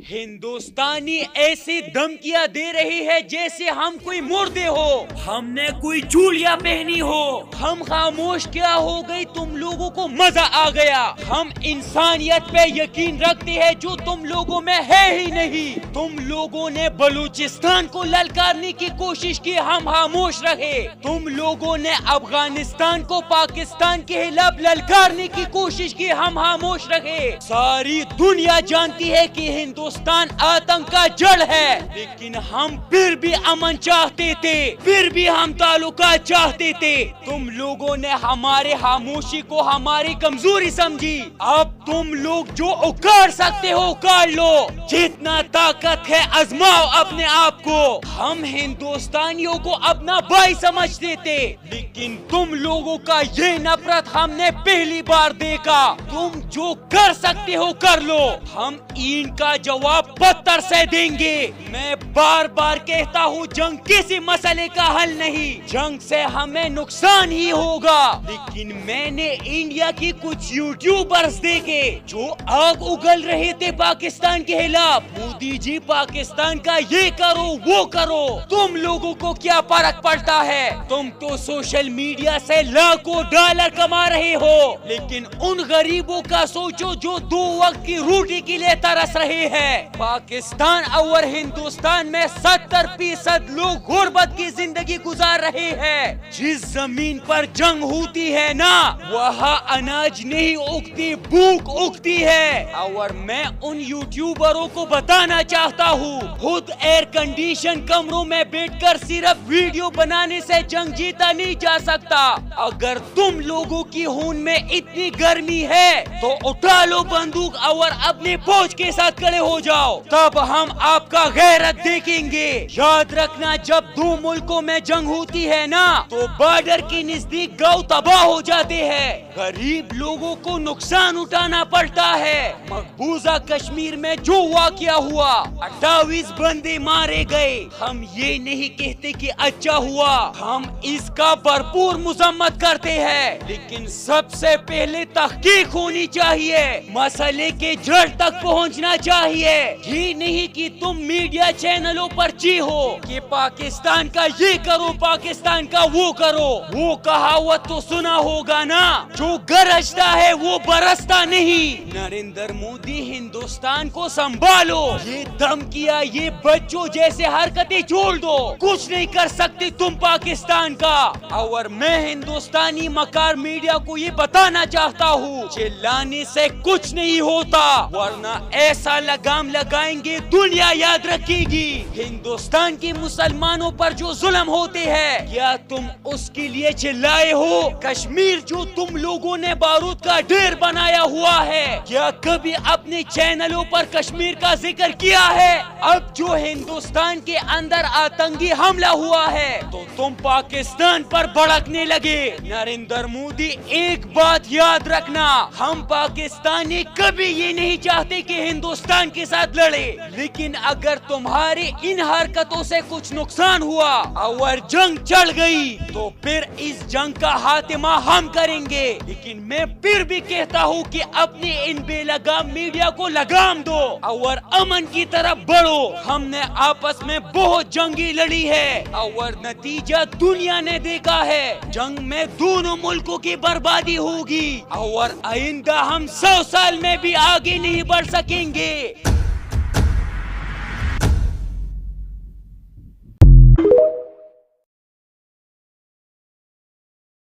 ہندوستانی ایسی دھمکیاں دے رہی ہے جیسے ہم کوئی مردے ہو، ہم نے کوئی چوڑیاں پہنی ہو، ہم خاموش کیا ہو گئی، تم لوگوں کو مزہ آ گیا۔ ہم انسانیت پہ یقین رکھتے ہیں جو تم لوگوں میں ہے ہی نہیں۔ تم لوگوں نے بلوچستان کو للکارنے کی کوشش کی، ہم خاموش رہے۔ تم لوگوں نے افغانستان کو پاکستان کے خلاف للکارنے کی کوشش کی، ہم خاموش رہے۔ ساری دنیا جانتی ہے کہ ہندوستان آتنک کا جڑ ہے، لیکن ہم پھر بھی امن چاہتے تھے، پھر بھی ہم تعلقات چاہتے تھے۔ تم لوگوں نے ہمارے خاموشی کو ہماری کمزوری سمجھی۔ اب تم لوگ جو اکھاڑ سکتے ہو اکھاڑ لو، جتنا طاقت ہے آزماؤ اپنے آپ کو۔ ہم ہندوستانیوں کو اپنا بھائی سمجھتے تھے، لیکن تم لوگوں کا یہ نفرت ہم نے پہلی بار دیکھا۔ تم جو کر سکتے ہو کر لو، ہم ان کا جواب بدتر سے دیں گے۔ میں بار بار کہتا ہوں جنگ کسی مسئلے کا حل نہیں، جنگ سے ہمیں نقصان ہی ہوگا۔ لیکن میں نے انڈیا کی کچھ یوٹیوبرز دیکھے جو آگ اگل رہے تھے پاکستان کے خلاف۔ مودی جی پاکستان کا یہ کرو وہ کرو، تم لوگوں کو کیا فرق پڑتا ہے؟ تم تو سوشل میڈیا سے لاکھوں ڈالر کما رہے ہو، لیکن ان غریبوں کا سوچو جو 2 وقت کی روٹی کے لیے ترس رہے ہیں۔ پاکستان اور ہندوستان میں 70% لوگ غربت کی زندگی گزار رہے ہیں۔ جس زمین پر جنگ ہوتی ہے نا، وہاں اناج نہیں اگتی، بھوک اگتی ہے۔ اور میں ان یوٹیوبروں کو بتانا چاہتا ہوں، خود ایئر کنڈیشن کمروں میں بیٹھ کر صرف ویڈیو بنانے سے جنگ جیتا نہیں جا سکتا۔ اگر تم لوگوں کی خون میں اتنی گرمی ہے تو اٹھا لو بندوق اور اپنے فوج کے ساتھ کھڑے ہو جاؤ، تب ہم آپ کا غیرت دیکھیں گے۔ یاد رکھنا، جب 2 ملکوں میں جنگ ہوتی ہے نا تو بارڈر کے نزدیک گاؤں تباہ ہو جاتے ہیں، غریب لوگوں کو نقصان اٹھانا پڑتا ہے۔ مقبوضہ کشمیر میں جو واقعہ ہوا، 28 بندے مارے گئے۔ ہم یہ نہیں کہتے کہ اچھا ہوا، ہم اس کا بھرپور مذمت کرتے ہیں، لیکن سب سے پہلے تحقیق ہونی چاہیے، مسئلے کے جڑ تک پہنچنا چاہیے۔ یہ نہیں کہ تم میڈیا چینلوں پر چیخو کہ پاکستان کا یہ کرو، پاکستان کا وہ کرو۔ وہ کہاوت تو سنا ہوگا نا، جو گرجتا ہے وہ برستا نہیں۔ نریندر مودی، ہندوستان کو سنبھالو، یہ دھمکیاں، یہ بچوں جیسے حرکتیں چھوڑ دو، کچھ نہیں کر سکتے تم پاکستان کا۔ اور میں ہندوستانی مکار میڈیا کو یہ بتانا چاہتا ہوں، چلانے سے کچھ نہیں ہوتا، ورنہ ایسا لگام لگائیں گے دنیا یاد رکھے گی۔ ہندوستان کے مسلمانوں پر جو ظلم ہوتے ہیں، کیا تم اس کے لیے چلائے ہو؟ کشمیر جو تم لوگوں نے بارود کا ڈھیر بنایا ہوا ہے، کیا کبھی اپنے چینلوں پر کشمیر کا ذکر کیا ہے؟ اب جو ہندوستان کے اندر آتنکی حملہ ہوا ہے تو تم پاکستان پر بھڑکنے لگے۔ نریندر مودی، ایک بات یاد رکھنا، ہم پاکستانی کبھی یہ نہیں چاہتے کہ ہندوستان کے ساتھ لڑے، لیکن اگر تمہاری ان حرکتوں سے کچھ نقصان ہوا اور جنگ چڑھ گئی تو پھر اس جنگ کا خاتمہ ہم کریں گے۔ لیکن میں پھر بھی کہتا ہوں کہ اپنے ان بے لگام میڈیا کو لگام دو اور امن کی طرف بڑھو۔ ہم نے آپس میں بہت جنگی لڑی ہے اور نتیجہ دنیا نے دیکھا ہے، جنگ میں دونوں ملکوں کی بربادی ہوگی اور آئندہ ہم 100 سال میں بھی آگے نہیں بڑھ سکیں گے۔